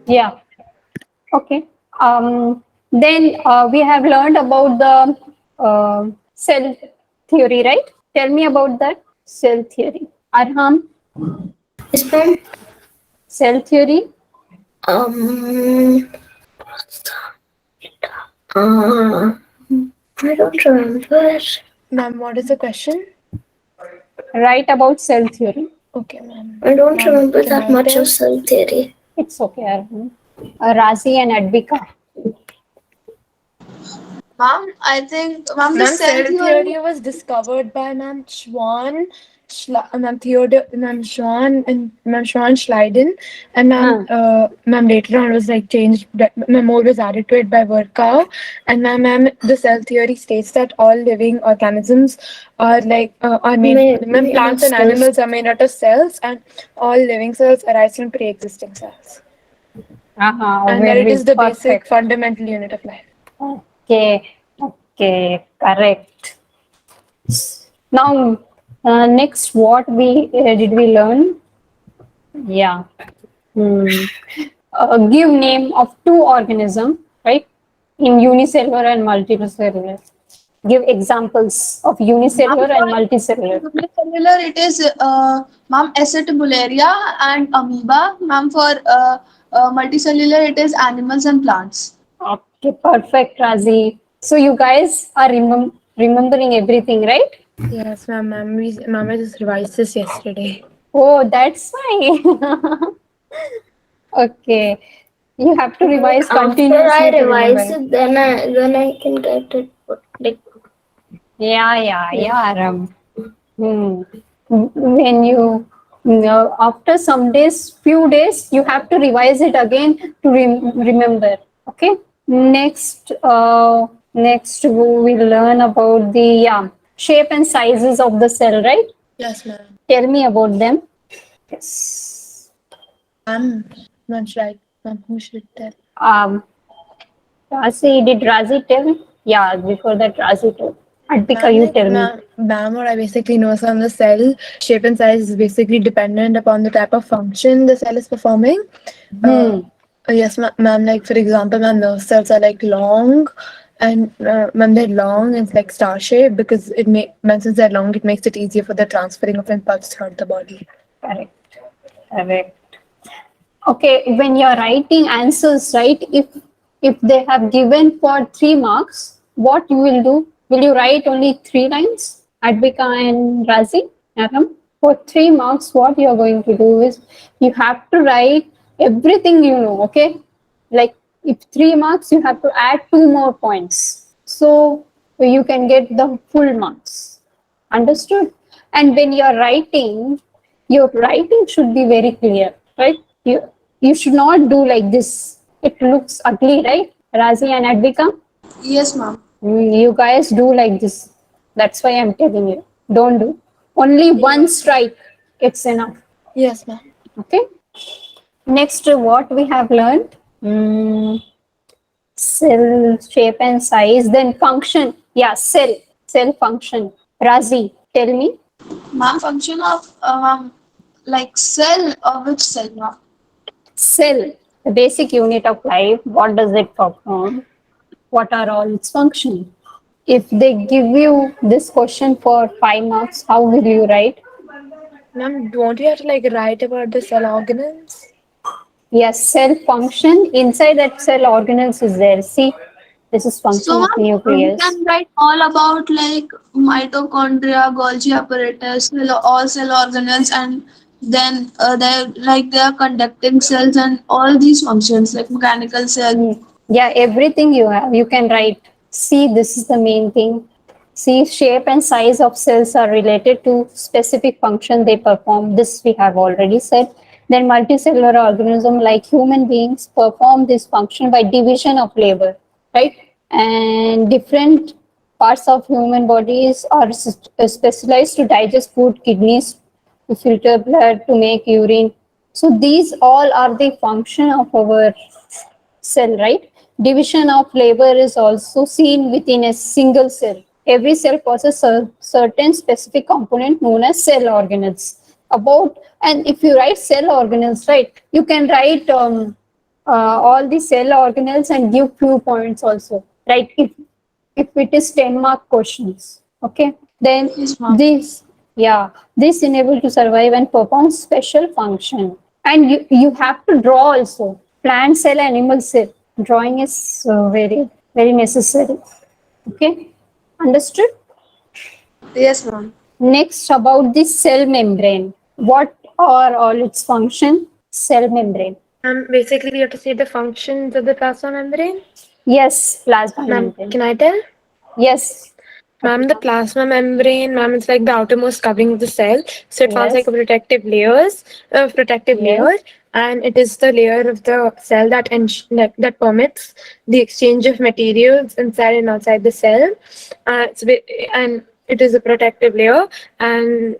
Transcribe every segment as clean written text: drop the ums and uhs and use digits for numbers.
Yeah. Okay. Then we have learned about the cell theory, right? Tell me about that cell theory. Arham, Yes, ma'am. cell theory. Um, uh, I don't remember. Ma'am, what is the question? Write about cell theory. Okay, ma'am. I don't Ma'am, remember can that I much of tell? cell theory. It's okay, Arham. Razi and Advika. Ma'am, I think, ma'am, the Ma'am, cell cell theory. theory was discovered by Ma'am Schwann, Ma'am Theodore, Ma'am Schwann, and Ma'am Schwann Schleiden, and Ma'am later on was like changed. Ma'am more was added to it by Virchow, and Ma'am the cell theory states that all living organisms are like are made. Ma'am plants and animals are made out of cells, and all living cells arise from pre-existing cells, and that it Very is the basic perfect. fundamental unit of life. Okay, okay, correct. Now, next, what we did we learn? Yeah. Hmm. Give name of two organism, right? In unicellular and multicellular. Give examples of Ma'am, unicellular for and multicellular. unicellular, it is, ma'am, acetobularia and amoeba. Ma'am, for multicellular, it is animals and plants. Okay, perfect, Razi. So you guys are remembering everything, right? Yes, ma'am. I just revised this yesterday. Oh, that's why. Okay. You have to revise After I continuously to revise remember. it, then I can get it. Like, Yeah, Ram. Hmm. When you after some days, few days, you have to revise it again to remember. Okay. Next we will learn about the shape and sizes of the cell. Right? Yes, ma'am. Tell me about them. Yes. Ma'am, should I? Ma'am, who should tell? Um, Razi, did Razi tell? Yeah, before that Razi told. Advika, Ma'am, you like, tell me. what I basically know from the cell shape and size is basically dependent upon the type of function the cell is performing. Uh, Hmm. yes, ma'am. Like for example, ma'am, nerve cells are like long, and ma'am, they're long and it's like star shaped because ma'am, since they're long, it makes it easier for the transferring of impulse throughout the body. Correct. Correct. Okay, when you're writing answers, right? If they have given for 3 marks, what you will do? Will you write only 3 lines? Advika and Razi, Aram? For 3 marks, what you're going to do is you have to write everything you know, okay? Like if 3 marks, you have to add 2 more points. So you can get the full marks. Understood? And when you're writing, your writing should be very clear, right? You should not do like this. It looks ugly, right? Razi and Advika, Yes, ma'am. you guys do like this. That's why I'm telling you. Don't do. Only one strike. It's enough. Yes, ma'am. Okay. Next, what we have learned? Mm, cell shape and size. Then function. Yeah, cell function. Razi, tell me. Ma'am, function of, like cell, or which cell, ma'am? Cell, the basic unit of life. What does it perform? What are all its functions? If they give you this question for 5 marks, how will you write? Ma'am, don't you have to like write about the cell organelles? Yes, cell function. Inside that cell organelles is there. See, this is So, function of ma'am, we nucleus. can write all about like mitochondria, Golgi apparatus, all cell organelles, and then they are conducting cells and all these functions like mechanical cells. Yeah, everything you have, you can write. See, this is the main thing. See, shape and size of cells are related to specific function they perform. This we have already said. Then multicellular organism like human beings perform this function by division of labor, right? And different parts of human bodies are specialized to digest food, kidneys to filter blood, to make urine. So these all are the function of our cell, right? Division of labor is also seen within a single cell. Every cell possesses a certain specific component known as cell organelles. And if you write cell organelles, right, you can write all the cell organelles and give few points also. Right? If it is 10 mark questions. Okay. Then Yes, ma'am. this enable to survive and perform special function. And you have to draw also. Plant cell, animal cell. Drawing is very, very necessary. Okay. Understood? Yes, ma'am. Next, about the cell membrane. What are all its function? Cell membrane. Basically, you have to say the functions of the plasma membrane. Yes, plasma Ma'am, membrane. can I tell? Yes. Ma'am, the plasma membrane, ma'am, it's like the outermost covering of the cell. So it forms Yes. like a protective Yes. layer, and it is the layer of the cell that permits the exchange of materials inside and outside the cell. And it is a protective layer, and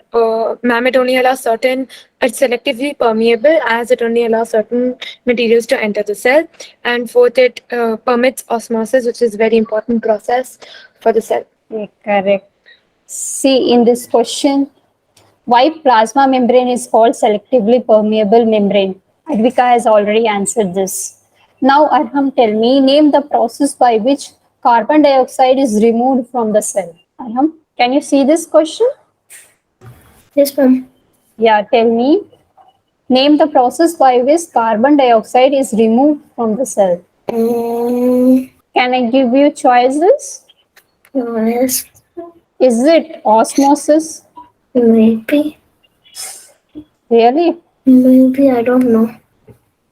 ma'am, it's selectively permeable as it only allows certain materials to enter the cell. And fourth, it permits osmosis, which is a very important process for the cell. Okay, correct. See, in this question, why plasma membrane is called selectively permeable membrane? Advika has already answered this. Now, Arham, tell me, name the process by which carbon dioxide is removed from the cell. Arham, can you see this question? Yes, ma'am. Yeah, tell me. Name the process by which carbon dioxide is removed from the cell. Can I give you choices? Yes, Is it osmosis? maybe. Really? Maybe, I don't know.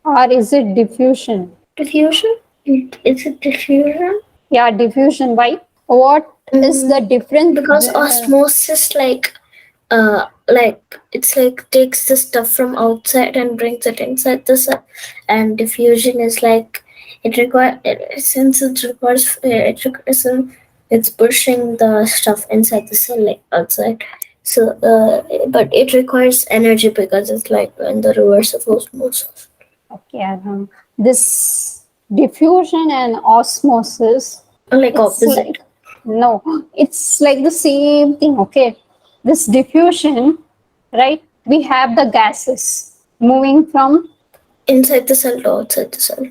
Or is it diffusion? Diffusion? Is it diffusion? Yeah, diffusion. Why? What is the difference? Because osmosis, like it's like takes the stuff from outside and brings it inside the cell, and diffusion is like since it requires it's pushing the stuff inside the cell like outside. So, but it requires energy because it's like in the reverse of osmosis. Okay, this diffusion and osmosis, Like it's opposite. like, no, it's like the same thing. Okay, this diffusion, right? We have the gases moving from Inside the cell to outside the cell.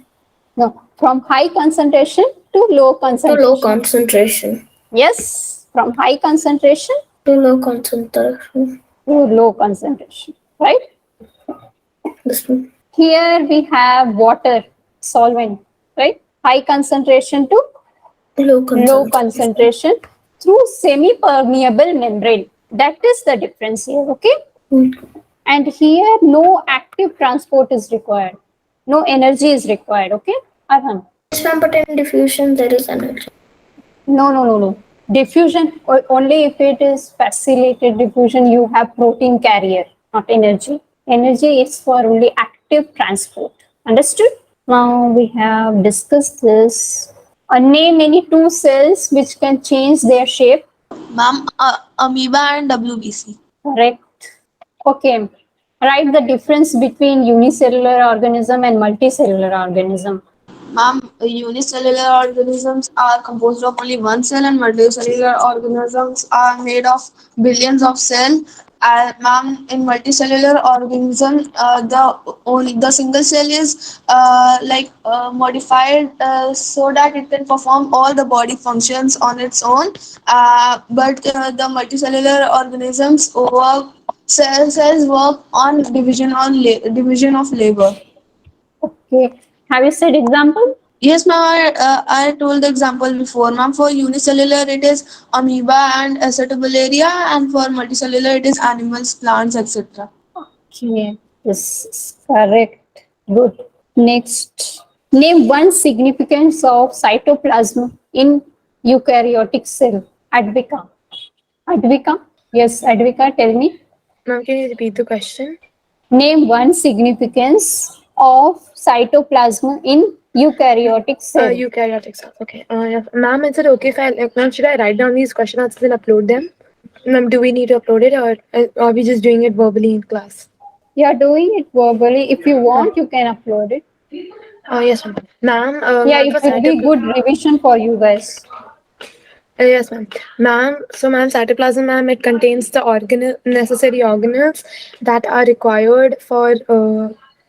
no from high concentration to low To concentration. low concentration. Yes, from high concentration To low concentration. to low concentration, right? This one. Here we have water solvent, right? High concentration to Low low concentration. concentration through semi-permeable membrane. That is the difference here, okay? And here no active transport is required. No energy is required, okay? Arhan? Yes, ma'am, but in diffusion there is energy. No. Diffusion, only if it is facilitated diffusion, you have protein carrier, not energy. Energy is for only active transport. Understood? Now we have discussed this. Name any two cells which can change their shape. Ma'am, amoeba and WBC. Correct. Okay. Write the difference between unicellular organism and multicellular organism. Ma'am, unicellular organisms are composed of only one cell, and multicellular organisms are made of billions of cells. Ma'am, in multicellular organism, the single cell is modified so that it can perform all the body functions on its own. But the multicellular organisms cells work on division of labor. Okay. Have you said example? Yes, ma'am. I told the example before, ma'am. For unicellular, it is amoeba and acetobacteria, and for multicellular, it is animals, plants, etc. Okay. This is correct. Good. Next. Name one significance of cytoplasm in eukaryotic cell. Advika. Advika? Yes, Advika, tell me. Ma'am, can you repeat the question? Name one significance of cytoplasm in eukaryotic cell. Eukaryotic cells. Okay. Yeah. Ma'am, is it okay if ma'am, should I write down these question answers and upload them? Ma'am, do we need to upload it, or are we just doing it verbally in class? You are doing it verbally. If you want, you can upload it. Yes, ma'am. Ma'am, Yeah, ma'am, it for will be good revision for you guys. Yes, ma'am. Ma'am, cytoplasm, ma'am, it contains the necessary organelles that are required for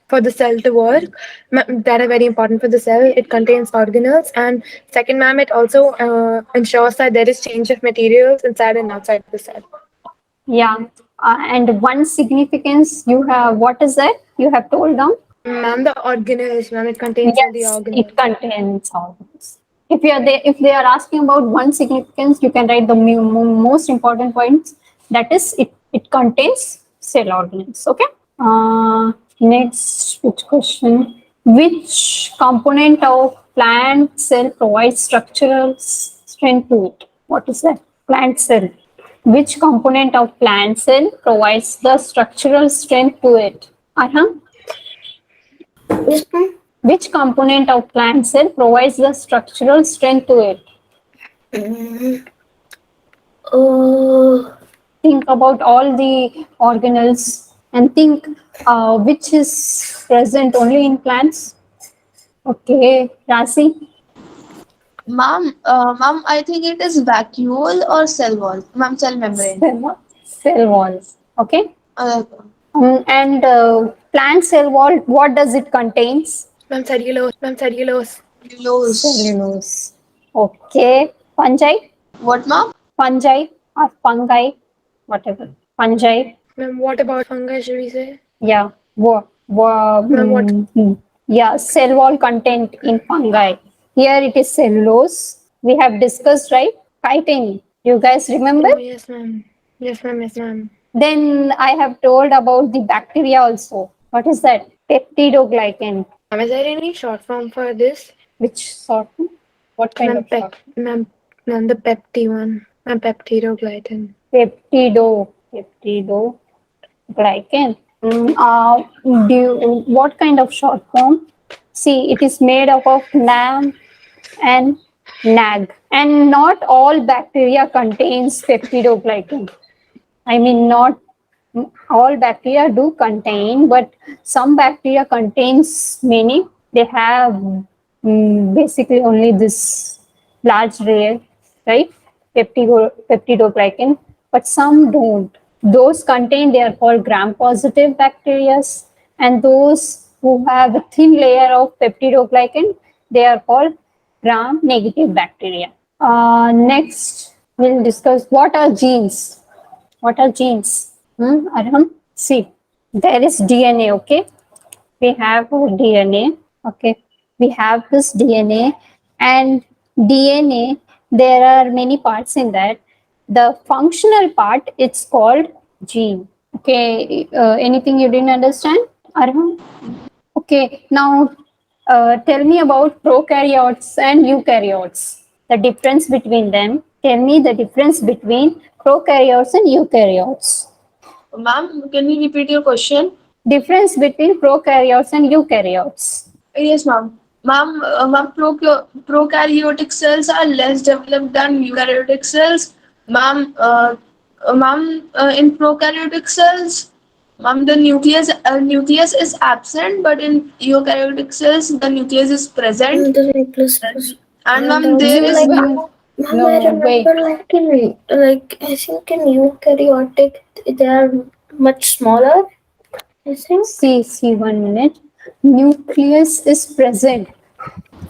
for the cell to work that are very important for the cell. It contains organelles, and second, ma'am, it also ensures that there is change of materials inside and outside the cell. Yeah. And one significance you have, what is that? You have told down? Ma'am, the organelles, ma'am, it contains all the Yes, organelles. it contains organelles. If they are asking about one significance, you can write the most important points. That is, it contains cell organelles. Okay. Next, which question? Which component of plant cell provides structural strength to it? What is that? Plant cell. Which component of plant cell provides the structural strength to it? Arham? Yes, ma'am. Which component of plant cell provides the structural strength to it? Mm. Oh, Think about all the organelles and think which is present only in plants. Okay, Rasi? Ma'am, I think it is vacuole or cell wall. Ma'am, cell membrane. Cell wall. Okay. Uh, And plant cell wall, what does it contains? Ma'am, cellulose. Ma'am, cellulose. Cellulose. Cellulose. Okay. Fungi? What, ma'am? Fungi or fungi, whatever. Fungi. Ma'am, what about fungi, should we say? Yeah. Ma'am, what? Yeah, cell wall content in fungi. Here it is cellulose. We have discussed, right? Chitin. You guys remember? Oh, yes, ma'am. Yes, ma'am. Yes, ma'am. Then I have told about the bacteria also. What is that? Peptidoglycan. Ma'am, is there any short form for this? Which sort? What kind Ma'am, of short? ma'am, the pepti one. Ma'am, peptidoglycan. Peptidoglycan. What kind of short form? See, it is made up of NAM and NAG. And not all bacteria contains peptidoglycan. I mean, not all bacteria do contain, but some bacteria contains many. They have basically only this large layer, right? Peptidoglycan, but some don't. Those contain, they are called gram-positive bacteria, and those who have a thin layer of peptidoglycan, they are called gram-negative bacteria. Next, we'll discuss what are genes. What are genes? Arham? See, there is DNA, okay? We have DNA, okay? We have this DNA, and DNA, there are many parts in that. The functional part, it's called gene. Okay, anything you didn't understand, Arham? Okay, now tell me about prokaryotes and eukaryotes. The difference between them. Tell me the difference between prokaryotes and eukaryotes. Ma'am, can you repeat your question? Difference between prokaryotes and eukaryotes. Yes, ma'am. Ma'am, prokaryotic cells are less developed than eukaryotic cells. In prokaryotic cells, ma'am, the nucleus is absent, but in eukaryotic cells, the nucleus is present. the nucleus. And And ma'am, there also, is like, Ma'am, ma'am, I remember, like, I think in eukaryotic, they are much smaller. I think. see 1 minute. Nucleus is present.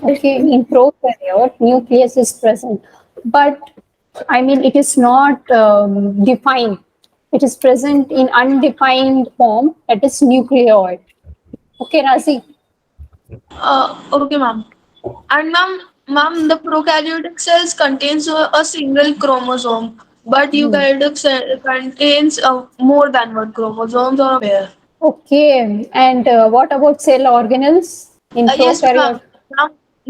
Okay, in prokaryote, nucleus is present, but I mean it is not defined. It is present in undefined form. That is nucleoid. Okay, Razi. Okay, ma'am. And the prokaryotic cells contains a single chromosome, but eukaryotic cell contains more than one chromosomes or a pair. Okay, and what about cell organelles in Yes, ma'am. prokaryote?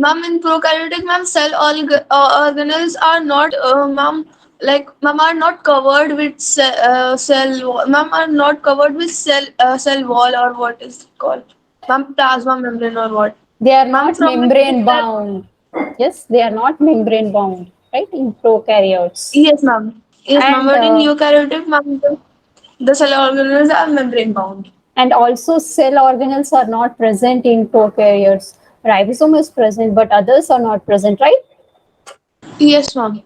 Ma'am, in prokaryotic, ma'am, organelles are not, ma'am, are not covered with ma'am, are not covered with cell wall or what is it called? Ma'am, plasma membrane or what? They are Ma'am, not from which membrane bound. Yes, they are not membrane bound, right? In prokaryotes. yes, ma'am. Yes, ma'am. And But in eukaryotic, ma'am, the cell organelles are membrane bound. also cell organelles are not present in prokaryotes. Ribosome is present, but others are not present, right? Yes, ma'am.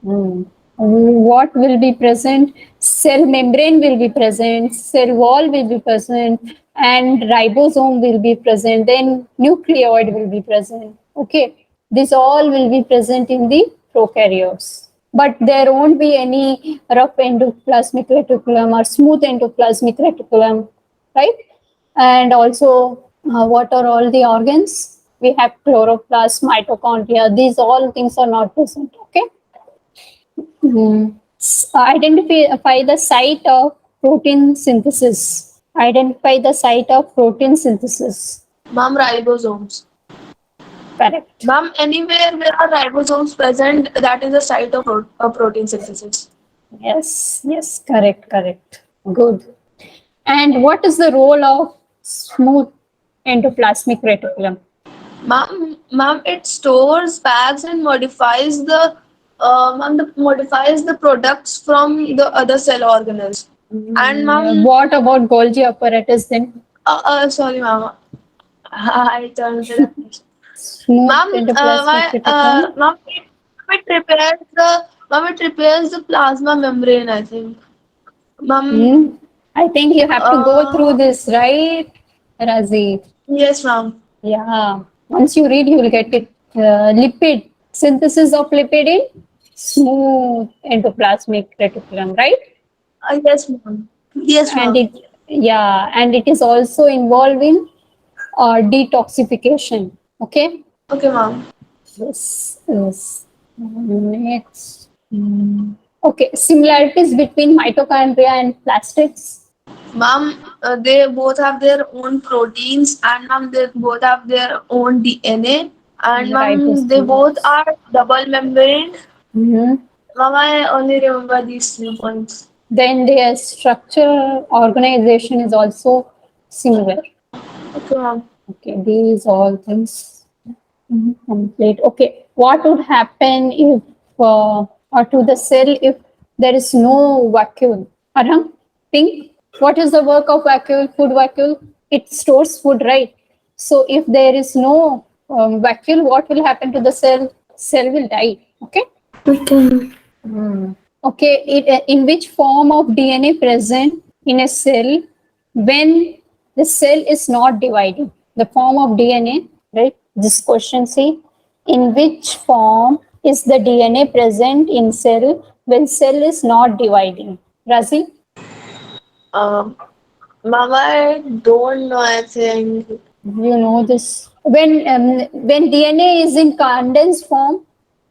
Hmm. What will be present? Cell membrane will be present, cell wall will be present, and ribosome will be present, then nucleoid will be present. Okay, this all will be present in the prokaryotes. But there won't be any rough endoplasmic reticulum or smooth endoplasmic reticulum, right? And also, what are all the organs? We have chloroplast, mitochondria. These all things are not present. Okay. Identify the site of protein synthesis. Identify the site of protein synthesis. Ma'am, ribosomes. Correct. Ma'am, anywhere where are ribosomes present, that is the site of protein synthesis. Yes, yes, correct, correct. Good. And what is the role of smooth endoplasmic reticulum? Ma'am, it stores, packs, and modifies the products from the other cell organelles. And What about Golgi apparatus then? sorry, ma'am, I turned the definition. Smooth Ma'am, endoplasmic reticulum. ma'am, it repairs the plasma membrane, I think. Ma'am, Hmm. I think you have to go through uh, this, right, Razi? yes, ma'am. Yeah. Once you read, you will get it. Lipid synthesis of lipid in smooth endoplasmic reticulum, right? Yes, ma'am. Yes, And ma'am. it is also involved in detoxification. Okay. Okay, ma'am. This is next. Okay, similarities between mitochondria and plastids. Ma'am, they both have their own proteins, and ma'am, they both have their own DNA, and ma'am, they both Ribosomes. are double membrane. Mhm. Ma'am, I only remember these 3 points. Then their structure organization is also similar. Okay, ma'am. Okay, these all things complete. Okay, what would happen if or to the cell if there is no vacuole? Arham, think. What is the work of vacuole? Food vacuole? It stores food, right? So if there is no vacuole, what will happen to the cell? Cell will die. Okay. Okay. Okay, in which form of DNA present in a cell when the cell is not dividing? The form of DNA, right? This question, see, in which form is the DNA present in cell when cell is not dividing? Razi, Um, Ma'am, I don't know. I think. you know this. When DNA is in condensed form,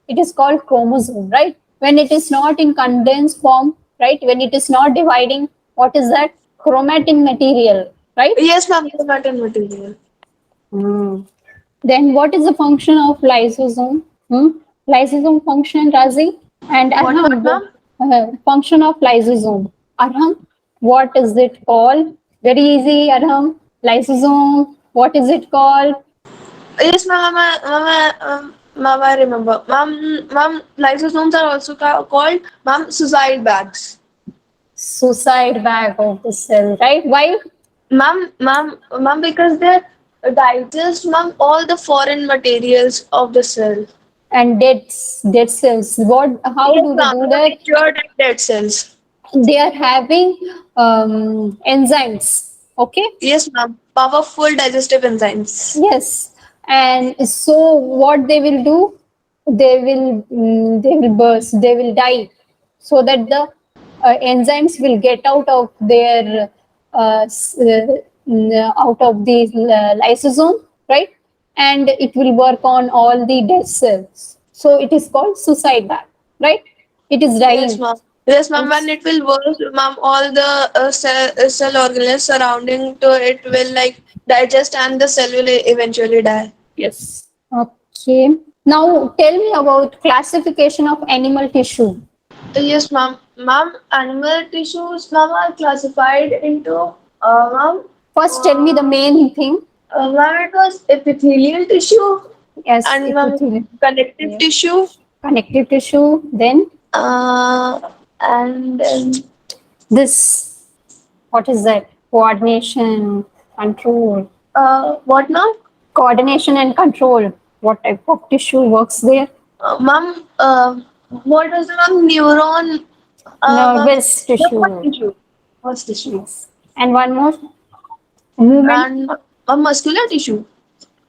it is called chromosome, right? When it is not in condensed form, right? When it is not dividing, what is that? Chromatin material, right? Yes, ma'am. Chromatin material. Then what is the function of lysosome? Lysosome function, Razi? And What, Arham, ma'am? function of lysosome. Arham, what is it called? Very easy, Arham. Lysosome, what is it called? Yes, ma'am. Ma'am, I remember. Ma'am, lysosomes are also called, ma'am, suicide bags. Suicide bag of the cell, right? Why? Ma'am, because they digest, ma'am, all the foreign materials of the cell. And dead cells. What? How Yes, do they ma'am. do The that? injured and dead cells. They are having enzymes. Okay. Yes, ma'am. Powerful digestive enzymes. Yes. And so what they will do? They will burst. They will die, so that the enzymes will get out of their out of the lysosome, right? And it will work on all the dead cells. So it is called suicide bag, right? It is Yes, dying. ma'am. Yes, ma'am. When It's, it will work, ma'am, all the cell organelles surrounding to it will like digest, and the cell will eventually die. yes. Okay. Now tell me about classification of animal tissue. Yes, ma'am. Ma'am, animal tissues, ma'am, are classified into, ma'am, First, tell me the main thing. ma'am, it was epithelial tissue Yes, and ma'am, epithelium. connective Yes. tissue, Connective tissue. Then and this. What is that? Coordination, control. what now? Coordination and control. What type of tissue works there? Ma'am, What was the ma'am? Neuron. Ma'am, Nervous the first tissue. tissue. First tissue. Yes. And one more, movement, And a muscular tissue.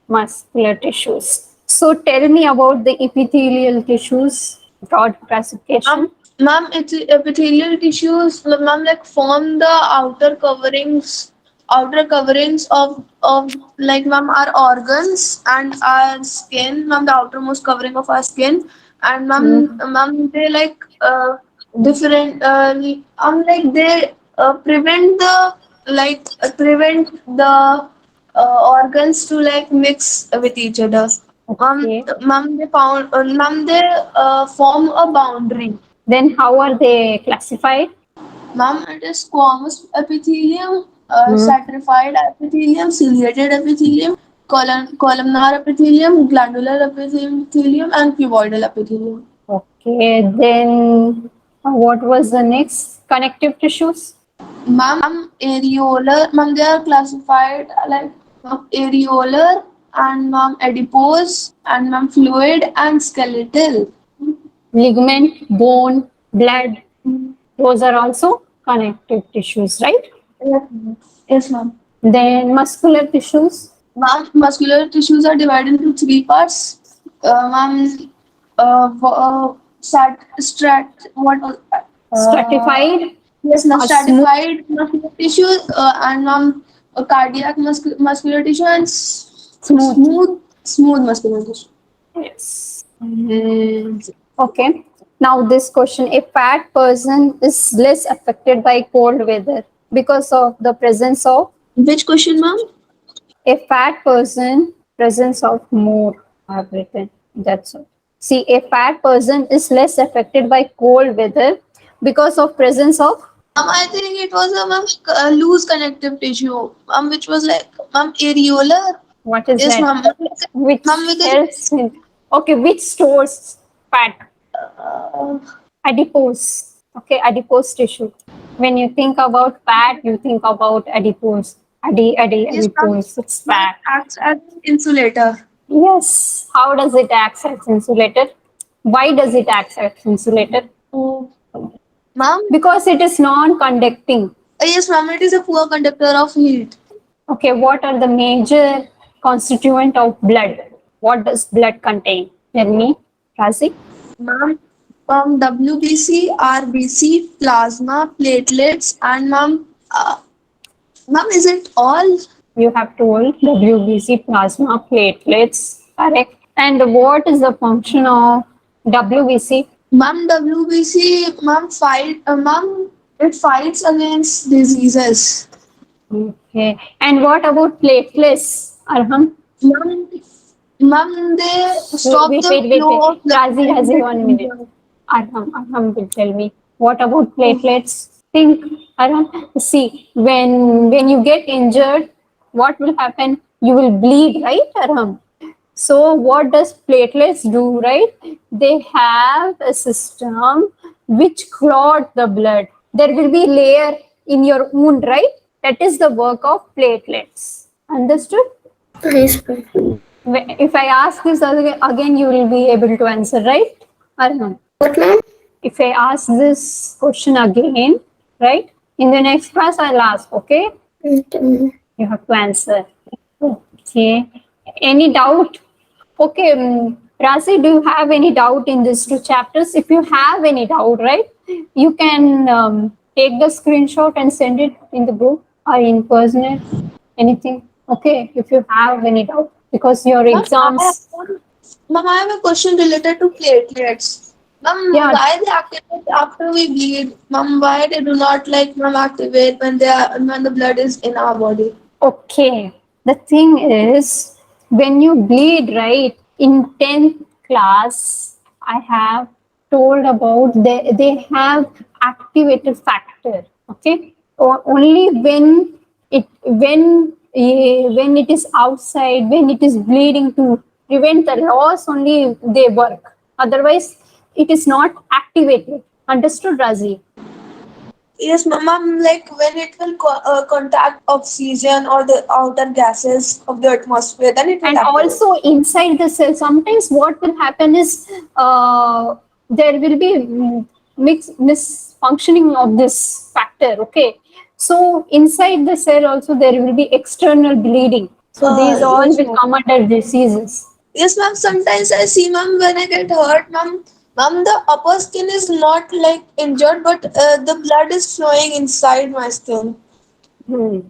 muscular tissues. So tell me about the epithelial tissues, broad Ma'am, classification. ma'am, it's epithelial tissues, ma'am, like form the outer coverings of like ma'am our organs and our skin, ma'am, the outermost covering of our skin, and Mm. ma'am, they like different, like they prevent the organs to like mix with each other. Okay. They form a boundary. Then how are they classified? Ma'am, it is squamous epithelium, Mm. stratified epithelium, ciliated epithelium, columnar epithelium, glandular epithelium, and cuboidal epithelium. Okay. Then what was the next? Connective tissues. Ma'am, areolar, ma'am, they are classified like ma'am, areolar and ma'am, adipose and ma'am, fluid and skeletal. Ligament, bone, blood. Those are also connective tissues, right? Yes, ma'am. Yes, ma'am. Then muscular tissues, Ma'am, muscular tissues are divided into three parts. Ma'am, what? stratified Yes, ma'am, or smooth. stratified muscular tissue and ma'am, cardiac muscular tissue and Smooth. smooth muscular tissue. Yes. Okay. Now this question: a fat person is less affected by cold weather because of the presence of Which question, ma'am? a fat person. Presence of more. I've written. That's all. See, a fat person is less affected by cold weather because of presence of I think it was a ma'am, loose connective tissue, which was like ma'am areolar. what is Yes, that? ma'am. Ma'am, Which because helps in okay, which stores fat? uh, Adipose. Okay, adipose tissue. When you think about fat, you think about adipose. yes, ma'am. Adipose. It's Ma'am, it fat. acts as an insulator. Yes. How does it act as insulator? Why does it act as insulator? Oh, ma'am, Because it is non-conducting. yes, ma'am, it is a poor conductor of heat. Okay, what are the major constituent of blood? What does blood contain? Tell me, Razi. Ma'am, WBC, RBC, plasma, platelets, and ma'am, is it all? You have told WBC, plasma, platelets, correct. And what is the function of WBC? Ma'am, WBC, ma'am, it fights against diseases. Okay. And what about platelets, Arham? Ma'am, ma'am, they stop Wait, the wait, wait, flow of wait. blood Razi, one minute. between. Arham will tell me. What about Oh, platelets? Think, Arham. See, when you get injured, what will happen? You will bleed, right, Arham? So what does platelets do, right? They have a system which clot the blood. There will be layer in your wound, right? That is the work of platelets. Understood? Nice, ma'am. If I ask this again, you will be able to answer, right? Or no? What, ma'am? If I ask this question again, right? In the next class, I'll ask, okay? You have to answer. Okay. Any doubt? Okay, Rasi, do you have any doubt in these two chapters? If you have any doubt, right, you can take the screenshot and send it in the group or in personal, anything. Okay, if you have any doubt, because your ma'am, exams, I have a question related to platelets. Ma'am, yeah, why they activate after we bleed? Ma'am, why they do not like ma'am activate when the blood is in our body? okay. The thing is, when you bleed, right, in 10th class, I have told about they have activated factor. Okay. Only when it is outside, when it is bleeding to prevent the loss, only they work. Otherwise, it is not activated. Understood, Razi? Yes, ma'am, like when it will contact oxygen or the outer gases of the atmosphere, then it will And activate. also inside the cell sometimes what will happen is there will be misfunctioning of this factor. Okay, so inside the cell also there will be external bleeding. So these all Yes, will ma'am. come under diseases. Yes, ma'am. Sometimes I see, ma'am, when I get hurt, ma'am, the upper skin is not like injured, but the blood is flowing inside my skin. Hmm.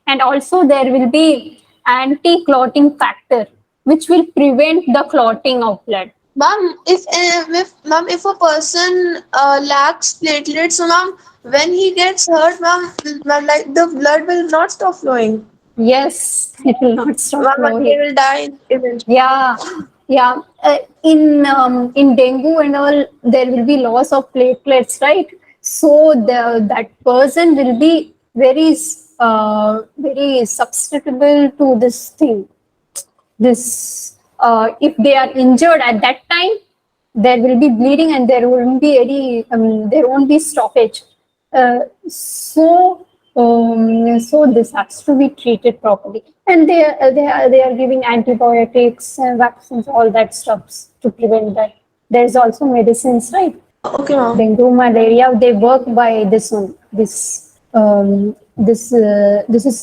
And also there will be anti-clotting factor, which will prevent the clotting of blood. Ma'am, if a person lacks platelets, so ma'am, when he gets hurt, ma'am, like the blood will not stop flowing. Yes, it will not stop Ma'am, he flowing. will die eventually. Yeah, yeah. In dengue and all, there will be loss of platelets, right? So that person will be very susceptible to this thing. This if they are injured at that time, there will be bleeding and there won't be stoppage. So this has to be treated properly, and they are giving antibiotics and vaccines, all that stuffs to prevent that. There's also medicines, right? Okay, ma'am. Dengue, malaria, they work by this one. This is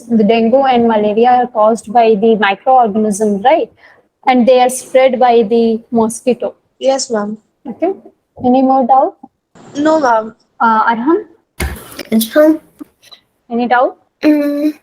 the dengue and malaria are caused by the microorganism, right? And they are spread by the mosquito. Yes, ma'am. Okay. Any more doubt? No, ma'am. Arham, Yes, ma'am. any doubt? Mm,